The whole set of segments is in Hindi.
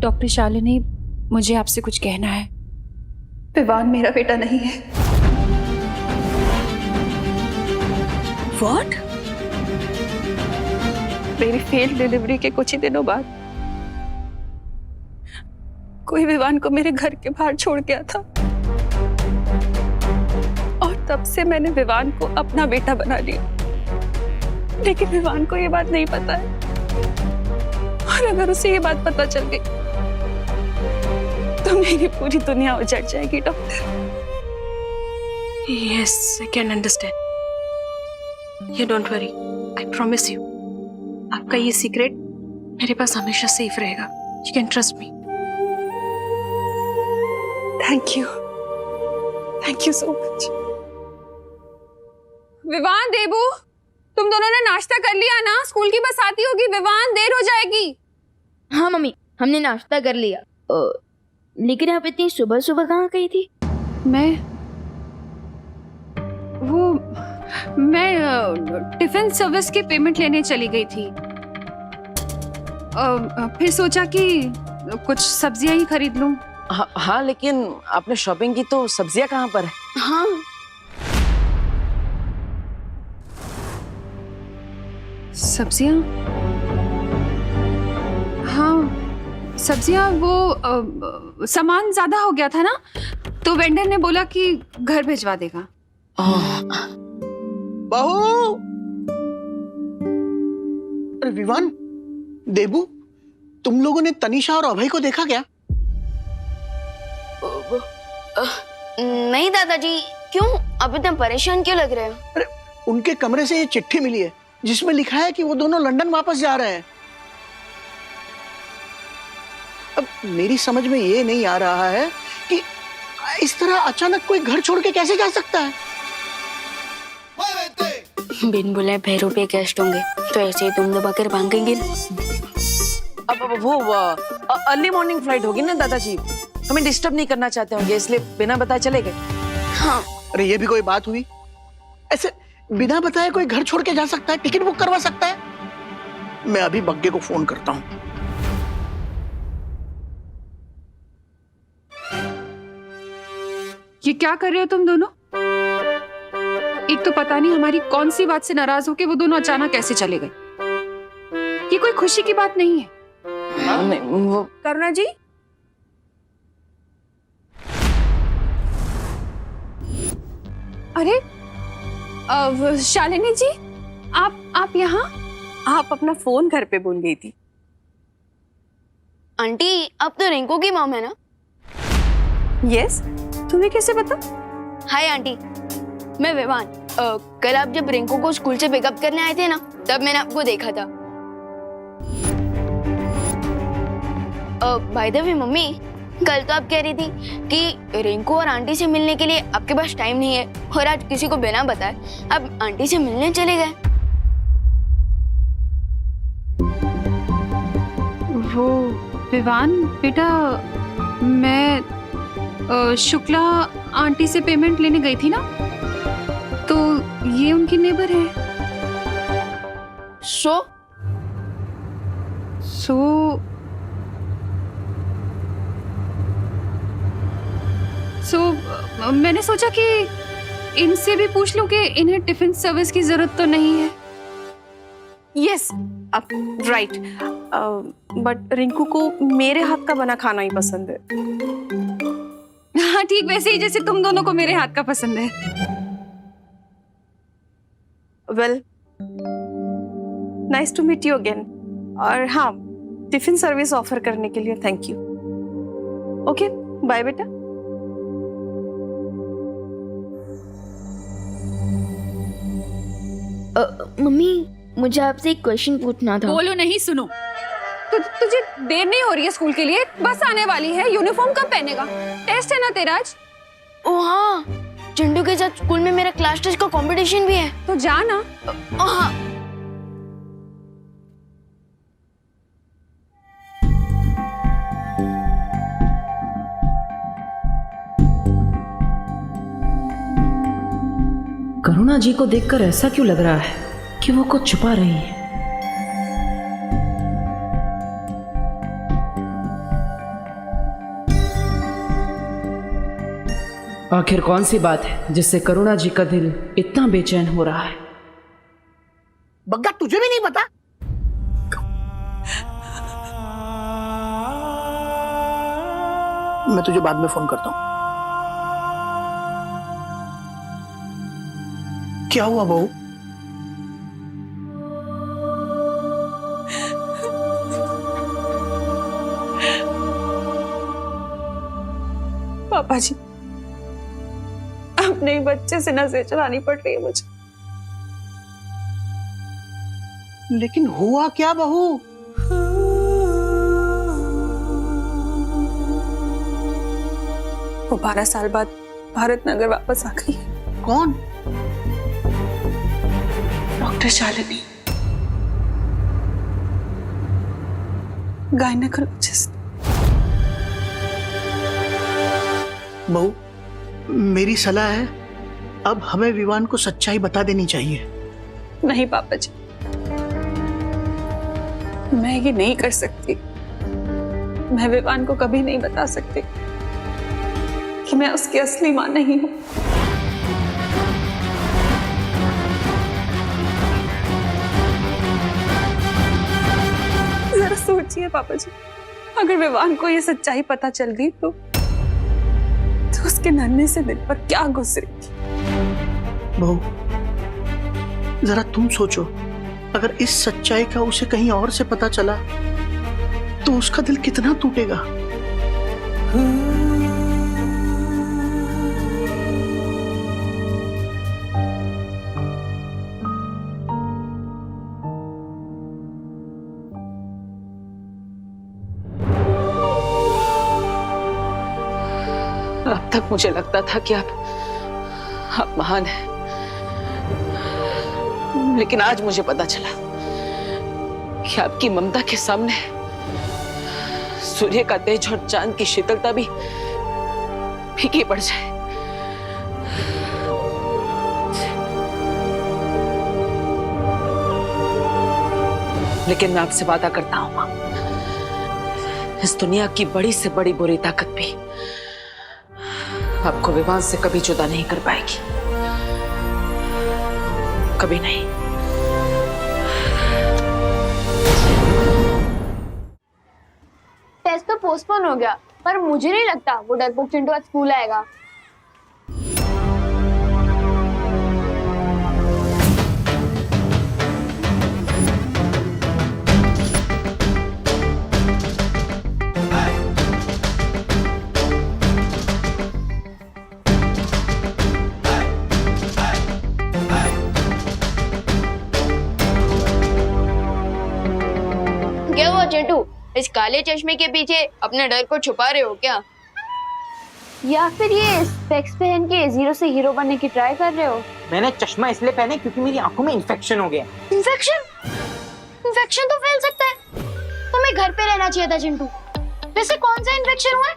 डॉक्टर शालिनी, मुझे आपसे कुछ कहना है। विवान मेरा बेटा नहीं है। व्हाट? मेरी फेल्ड डिलीवरी के कुछ ही दिनों बाद कोई विवान को मेरे घर के बाहर छोड़ गया था और तब से मैंने विवान को अपना बेटा बना लिया। लेकिन विवान को ये बात नहीं पता है, और अगर उसे ये बात पता चल गई तो मेरी पूरी दुनिया उजड़ जाएगी doctor. Yes, I can understand. You don't worry. I promise you. आपका ये सीक्रेट मेरे पास हमेशा सेफ रहेगा। You can trust me. Thank you so much. Vivaan, Debu, तुम दोनों ने नाश्ता कर लिया ना? स्कूल की बस आती होगी। विवान, देर हो जाएगी। हाँ मम्मी, हमने नाश्ता कर लिया। लेकिन आप इतनी सुबह सुबह कहाँ गई थी? मैं टिफिन सर्विस की पेमेंट लेने चली गई थी। फिर सोचा कि कुछ सब्जियां ही खरीद लूं। हाँ, लेकिन आपने शॉपिंग की तो सब्जियां कहाँ पर है? हाँ, सब्जियां? हाँ, सब्जियां। वो सामान ज्यादा हो गया था ना, तो वेंडर ने बोला कि घर भिजवा देगा। बहू! अरे विवान, देबू, तुम लोगों ने तनिषा और अभय को देखा क्या? नहीं दादाजी, क्यों? अब इतना परेशान क्यों लग रहे हो? अरे उनके कमरे से ये चिट्ठी मिली है जिसमें लिखा है कि वो दोनों लंदन वापस जा रहे हैं। अब मेरी समझ में ये नहीं आ रहा है कि इस तरह अचानक कोई घर छोड़ के कैसे जा सकता है। बिन बुलाए भैरों पे गेस्ट होंगे तो ऐसे ही तुम दबा कर भागेंगे। अब वो अर्ली मॉर्निंग फ्लाइट होगी ना दादाजी, हमें डिस्टर्ब नहीं करना चाहते होंगे, इसलिए बिना बताए चले गए। हाँ। अरे ये भी कोई बात हुई? ऐसे बिना बताए कोई घर छोड़ के जा सकता है? टिकट बुक करवा सकता है? मैं अभी बग्गे को फोन करता हूँ। ये क्या कर रहे हो तुम दोनों? एक तो पता नहीं हमारी कौन सी बात से नाराज होके वो दोनों अचानक कैसे चले गए। ये कोई खुशी की बात नहीं है। नहीं, वो करुणा जी, अरे शालिनी जी, आप यहाँ? आप अपना फोन घर पे भूल गई थी। आंटी, अब तो रिंकू की मॉम है ना? यस, तुम्हें कैसे पता? हाय आंटी, मैं विवान। कल आप जब रिंकू को स्कूल से पिकअप करने आए थे ना, तब मैंने आपको देखा था। बाय द वे मम्मी, कल तो आप कह रही थी कि रिंकू और आंटी से मिलने के लिए आपके पास टाइम नहीं है, और आज किसी को बिना बताए आप आंटी से मिलने चले गए। वो विवान बेटा, मैं शुक्ला आंटी से पेमेंट लेने गई थी ना, तो ये उनकी नेबर है। सो मैंने सोचा कि इनसे भी पूछ लूं कि इन्हें टिफिन सर्विस की जरूरत तो नहीं है। Yes, right. बट रिंकू को मेरे हाथ का बना खाना ही पसंद है। हाँ, ठीक वैसे ही जैसे तुम दोनों को मेरे हाथ का पसंद है। Well, nice to meet you again. और हाँ, टिफिन सर्विस ऑफर करने के लिए थैंक यू। ओके, बाय बेटा। मम्मी, मुझे आपसे एक क्वेश्चन पूछना था। बोलो नहीं, सुनो। तुझे देर नहीं हो रही है स्कूल के लिए? बस आने वाली है। यूनिफॉर्म कब पहनेगा? टेस्ट है ना तेरा आज। ओ हाँ, चिंटू के साथ स्कूल में मेरा क्लास टेस्ट का कंपटीशन भी है। तो जा ना। हाँ। करुणा जी को देखकर ऐसा क्यों लग रहा है कि वो कुछ छुपा रही है? आखिर कौन सी बात है जिससे करुणा जी का दिल इतना बेचैन हो रहा है? बग्गा तुझे भी नहीं पता? मैं तुझे बाद में फोन करता हूं। क्या हुआ बहू? पापा जी, अपने ही बच्चे से नजर चलानी पड़ रही है मुझे। लेकिन हुआ क्या बहू? वो 12 साल बाद भारत नगर वापस आ गई है। कौन? Doctor Shalini, gynaecologist. बहू, मेरी सलाह है अब हमें विवान को सच्चाई बता देनी चाहिए। नहीं पापा जी, मैं ये नहीं कर सकती। मैं विवान को कभी नहीं बता सकती कि मैं उसकी असली मां नहीं हूं। जरा सोचिए पापा जी, अगर विवान को ये सच्चाई पता चल गई तो उसके नन्हे से दिल पर क्या गुजरेगी। बहू, जरा तुम सोचो, अगर इस सच्चाई का उसे कहीं और से पता चला तो उसका दिल कितना टूटेगा। अब तक मुझे लगता था कि आप महान हैं, लेकिन आज मुझे पता चला कि आपकी ममता के सामने सूर्य का तेज और चांद की शीतलता भी फीकी पड़ जाए। लेकिन मैं आपसे वादा करता हूं मां, इस दुनिया की बड़ी से बड़ी बुरी ताकत भी आपको विवान से कभी जुदा नहीं कर पाएगी, कभी नहीं। टेस्ट तो पोस्टपोन हो गया, पर मुझे नहीं लगता वो डरपोक चिंटू आज स्कूल आएगा। क्या हुआ चिंटू, इस काले चश्मे के पीछे अपने डर को छुपा रहे हो क्या? या फिर ये स्पेक्स पहन के जीरो से हीरो बनने की ट्राई कर रहे हो? मैंने चश्मा इसलिए पहने क्योंकि मेरी आंखों में इन्फेक्शन हो गया। इन्फेक्शन? इन्फेक्शन तो फैल सकता है, तुम्हें घर पे रहना चाहिए था चिंटू। वैसे कौन सा इन्फेक्शन हुआ है,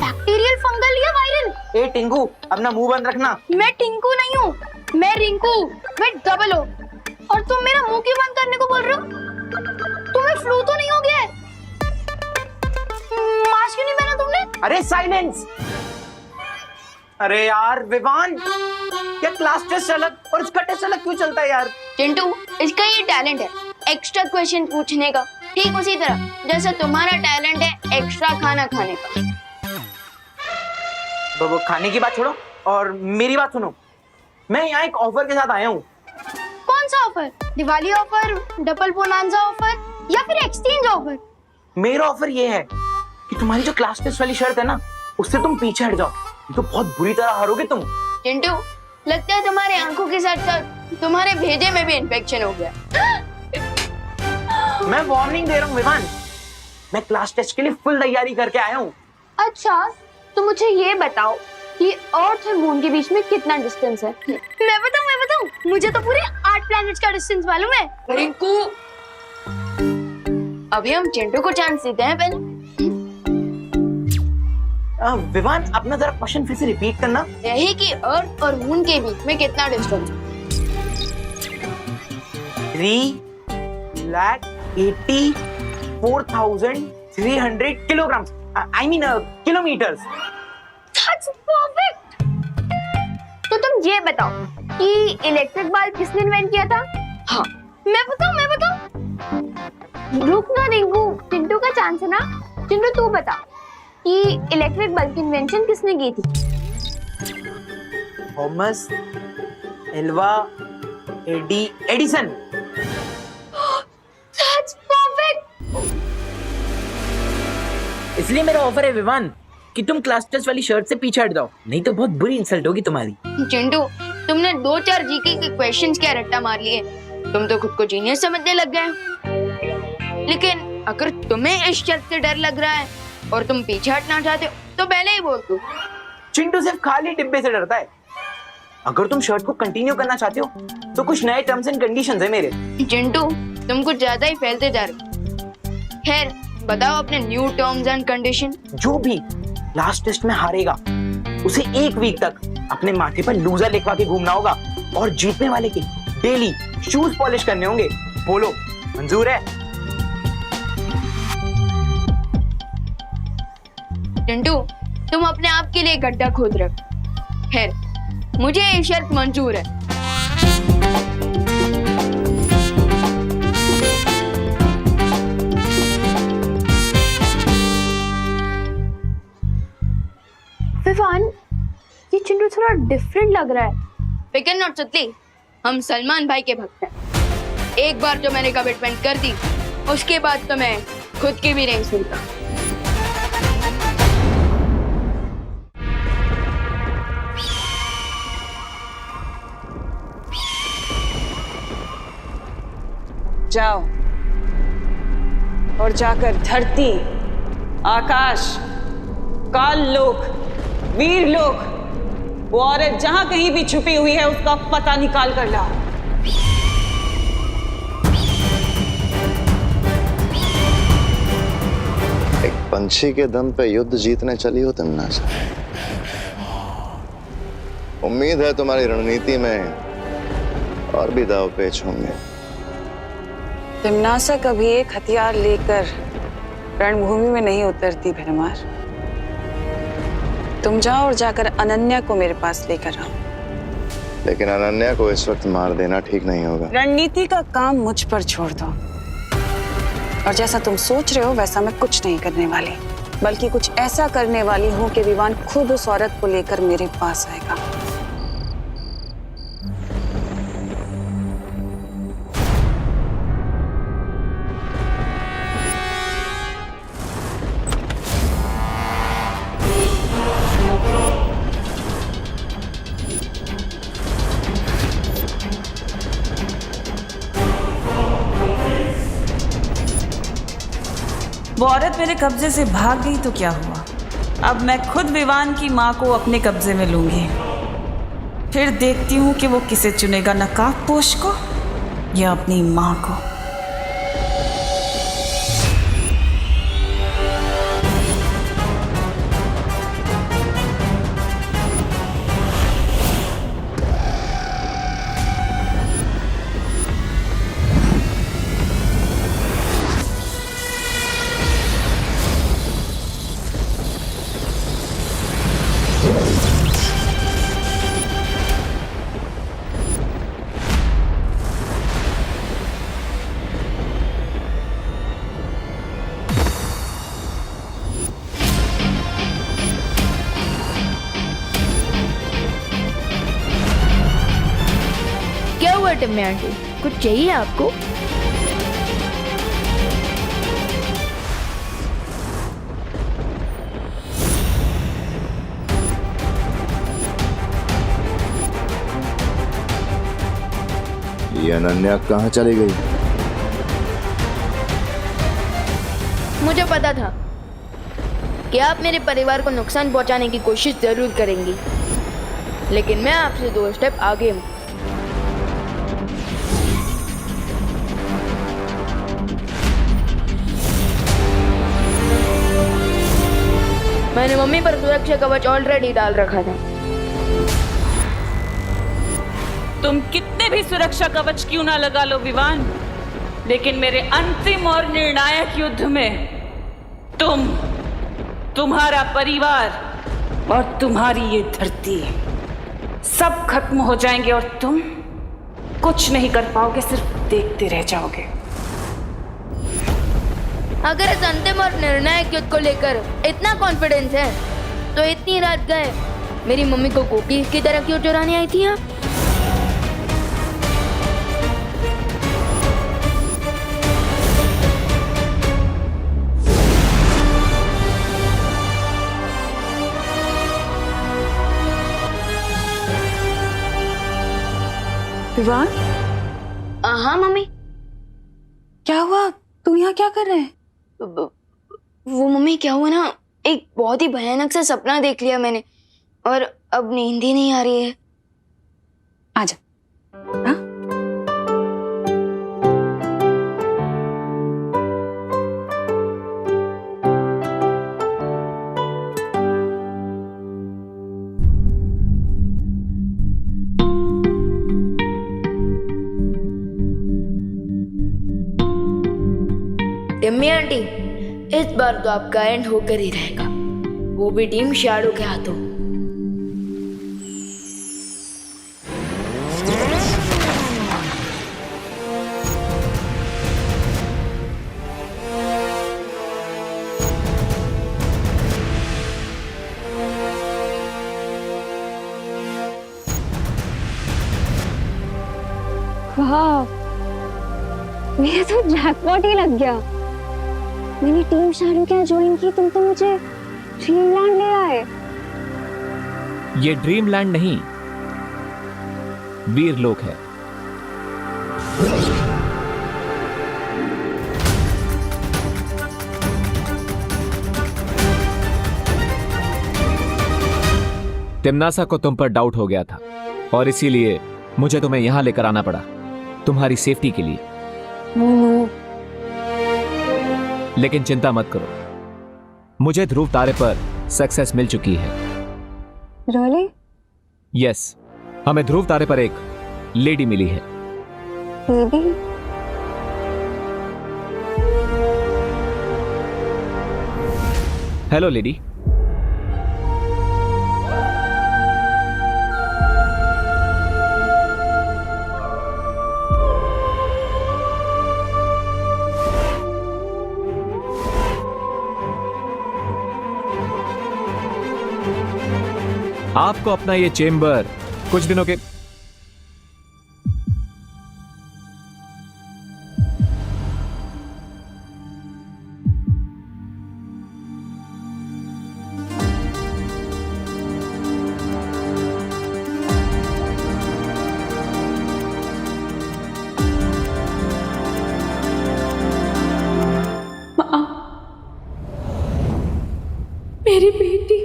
बैक्टीरियल, फंगल या वायरल? ए टिंकू, अपना मुंह बंद रखना। मैं टिंकू नहीं हूँ, मैं रिंकू, मैं डबल हो। और तुम मेरा मुंह क्यों बंद करने को बोल रहे हो? तुम्हें फ्लू तो नहीं हो गया है? मास्क क्यों नहीं पहना तुमने? अरे साइलेंस! अरे यार विवान, क्या क्लास टेस्ट अलग और इसका टेस्ट अलग क्यों चलता है यार? चिंटू, इसका ये टैलेंट है एक्स्ट्रा क्वेश्चन पूछने का, ठीक उसी तरह जैसे तुम्हारा टैलेंट है एक्स्ट्रा खाना खाने का। वो खाने की बात छोड़ो और मेरी बात सुनो। मैं यहाँ एक ऑफर के साथ आया हूँ। कौन सा offer? Diwali offer, double bonanza offer या फिर एक्सचेंज ऑफर? मेरा ऑफर ये है कि तुम्हारी जो क्लास टेस्ट वाली शर्त है ना, उससे तुम पीछे हट जाओ, तो बहुत बुरी तरह हारोगे तुम। चिंटू, लगता है तुम्हारे आंखों के साथ साथ तुम्हारे भेजे में भी इन्फेक्शन हो गया। मैं वार्निंग दे रहा हूँ विवान, मैं क्लास टेस्ट के लिए फुल तैयारी करके आया हूँ। अच्छा, तो मुझे ये बताओ कि अर्थ और मून के बीच में कितना डिस्टेंस है? मैं बताऊं, मुझे तो पूरे 8 प्लैनेट्स का डिस्टेंस मालूम है। रिंकू, अभी हम चिंटू को चांस देते हैं पहले। विवान, अपना जरा क्वेश्चन फिर से रिपीट करना। यही कि अर्थ और मून के बीच में कितना डिस्टेंस है? 3,84,300 kilograms. I mean kilometers. That's perfect. ये बताओ कि इलेक्ट्रिक बल्ब किसने इन्वेंट किया था? हाँ मैं बताऊं रुक ना रिंकू, चिंटू का चांस है ना। चिंटू तू बता कि इलेक्ट्रिक बल्ब की इन्वेंशन किसने की थी? Thomas Alva Edison. That's perfect. इसलिए मेरा ऑफर है विवान कि तुम क्लास टेस्ट वाली शर्ट से पीछे हट जाओ, नहीं तो बहुत बुरी इंसल्ट होगी तुम्हारी। चिंटू तुमने 2-4 जीके के क्वेश्चंस क्या रट्टा मार लिए, तुम तो खुद को जीनियस समझने लग गए। लेकिन अगर तुम्हें इस शर्त से डर लग रहा है और तुम पीछे हटना चाहते हो तो पहले ही बोल दो। चिंटू सिर्फ खाली डिब्बे से डरता है। अगर तुम शर्ट को कंटिन्यू करना चाहते हो तो कुछ नए टर्म्स एंड कंडीशंस है मेरे। चिंटू तुम कुछ ज्यादा ही फैलते जा रहे हो। खैर बताओ अपने न्यू टर्म्स एंड कंडीशन। जो भी लास्ट टेस्ट में हारेगा उसे 1 वीक तक अपने माथे पर लूजर लिखवा के घूमना होगा और जीतने वाले के डेली शूज पॉलिश करने होंगे। बोलो मंजूर है? चिंटू तुम अपने आप के लिए गड्ढा खोद रहे हो। खैर मुझे ये शर्त मंजूर है। विवान ये चिंटू थोड़ा डिफरेंट लग रहा है। फिकर नॉट सतली, हम सलमान भाई के भक्त हैं। एक बार जो मैंने कमिटमेंट कर दी उसके बाद तो मैं खुद की भी नहीं सुनता। जाओ और जाकर धरती, आकाश, काल लोक, वीर लोक, वो औरत जहां कहीं भी छुपी हुई है उसका पता निकाल कर लाओ। एक पंछी के दम पे युद्ध जीतने चली हो तिमनासा। उम्मीद है तुम्हारी रणनीति में और भी दाव पेच होंगे। तिमनासा कभी एक हथियार लेकर रणभूमि में नहीं उतरती भरमार। तुम जाओ और जाकर अनन्या को मेरे पास लेकर आओ। लेकिन अनन्या को इस वक्त मार देना ठीक नहीं होगा। रणनीति का काम मुझ पर छोड़ दो और जैसा तुम सोच रहे हो वैसा मैं कुछ नहीं करने वाली, बल्कि कुछ ऐसा करने वाली हूँ कि विवान खुद उस औरत को लेकर मेरे पास आएगा। वो औरत मेरे कब्जे से भाग गई तो क्या हुआ? अब मैं खुद विवान की माँ को अपने कब्जे में लूंगी। फिर देखती हूँ कि वो किसे चुनेगा, नकाबपोश को या अपनी माँ को। क्या हुआ टिम्मी आंटी, कुछ चाहिए आपको? ये अनन्या कहाँ चली गई? मुझे पता था कि आप मेरे परिवार को नुकसान पहुंचाने की कोशिश जरूर करेंगी, लेकिन मैं आपसे 2 स्टेप आगे हूं। मैंने मम्मी पर सुरक्षा कवच ऑलरेडी डाल रखा था। तुम कितने भी सुरक्षा कवच क्यों ना लगा लो विवान, लेकिन मेरे अंतिम और निर्णायक युद्ध में तुम्हारा परिवार और तुम्हारी ये धरती सब खत्म हो जाएंगे और तुम कुछ नहीं कर पाओगे, सिर्फ देखते रह जाओगे। अगर इस अंतिम और निर्णायक युद्ध को लेकर इतना कॉन्फिडेंस है तो इतनी रात गए मेरी मम्मी को कुकीज की तरह क्यों चुराने आई थी आप? विवान, हाँ मम्मी। क्या हुआ? तू यहाँ क्या कर रहे है? वो मम्मी क्या हुआ ना, एक बहुत ही भयानक सा सपना देख लिया मैंने और अब नींद ही नहीं आ रही है। आजा। हाँ? टिम्मी आंटी, इस बार तो आपका एंड होकर ही रहेगा, वो भी टीम शैडो के हाथों। वाह, मेरा तो जैकपॉट ही लग गया। मैंने टीम शैडो क्या ज्वाइन की, तुम तो मुझे ड्रीमलैंड ले आए। ये ड्रीमलैंड नहीं, वीरलोक है। तिम्नासा को तुम पर डाउट हो गया था और इसीलिए मुझे तुम्हें यहां लेकर आना पड़ा, तुम्हारी सेफ्टी के लिए। लेकिन चिंता मत करो, मुझे ध्रुव तारे पर सक्सेस मिल चुकी है। Really? यस, हमें ध्रुव तारे पर एक लेडी मिली है। लेडी? Hello lady. आपको अपना ये चेम्बर कुछ दिनों के मेरी बेटी।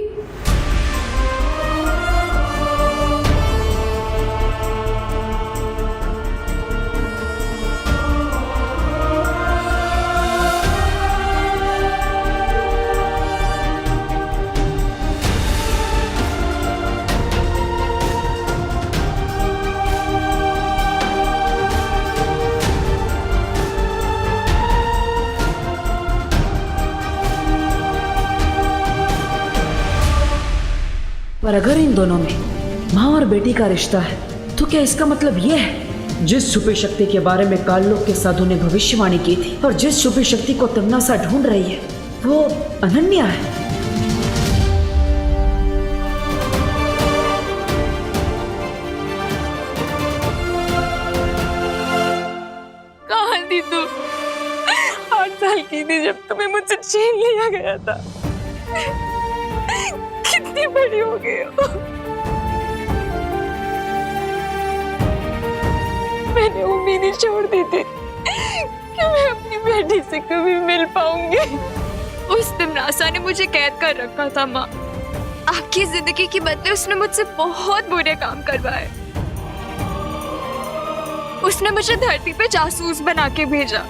पर अगर इन दोनों में माँ और बेटी का रिश्ता है तो क्या इसका मतलब ये है जिस छुपी शक्ति के बारे में काललोक के साधु ने भविष्यवाणी की थी और जिस छुपी शक्ति को तिम्नासा ढूंढ रही है वो अनन्या है? कहाँ थी तू? 8 साल की थी जब तुम्हें मुझसे छीन लिया गया था। कितनी बड़ी हो गई हो। मैंने उम्मीद ही छोड़ दी थी कि मैं अपनी बेटी से कभी मिल पाऊंगी। उस तिम्नासा ने मुझे कैद कर रखा था माँ। आपकी जिंदगी के बदले उसने मुझसे बहुत बुरे काम करवाए। उसने मुझे धरती पे जासूस बना के भेजा,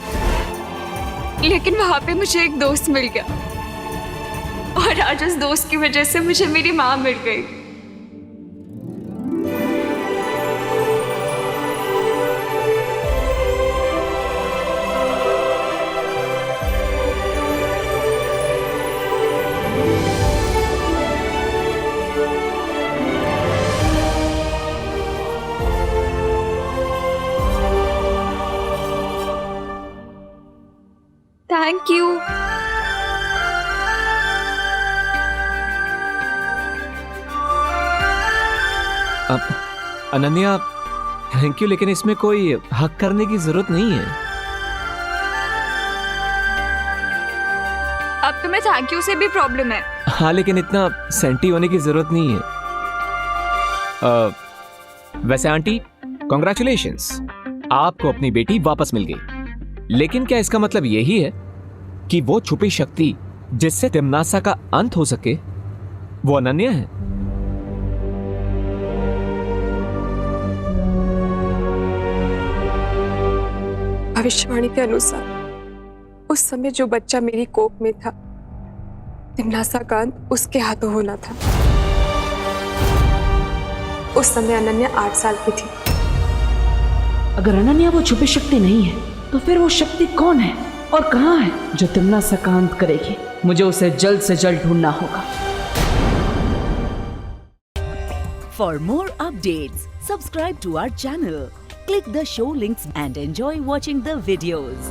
लेकिन वहां पे मुझे एक दोस्त मिल गया और आज उस दोस्त की वजह से मुझे मेरी माँ मिल गई। Thank you. Ananya, thank you, लेकिन इसमें कोई हक करने की जरूरत नहीं है। अब तुम्हें थैंक यू से भी प्रॉब्लम है। हाँ, लेकिन इतना सेंटी होने की जरूरत नहीं है। वैसे आंटी, कॉन्ग्रेचुलेशंस, आपको अपनी बेटी वापस मिल गई। लेकिन क्या इसका मतलब यही है कि वो छुपी शक्ति जिससे तिम्नासा का अंत हो सके वो अनन्या है? भविष्यवाणी के अनुसार उस समय जो बच्चा मेरी कोख में था, तिम्नासा का अंत उसके हाथों होना था। उस समय अनन्या 8 साल की थी। अगर अनन्या वो छुपी शक्ति नहीं है तो फिर वो शक्ति कौन है और कहाँ है जो तिम्नासा का अंत करेगी? मुझे उसे जल्द से जल्द ढूंढना होगा। For more updates, subscribe to our channel, click the show links and enjoy watching the videos.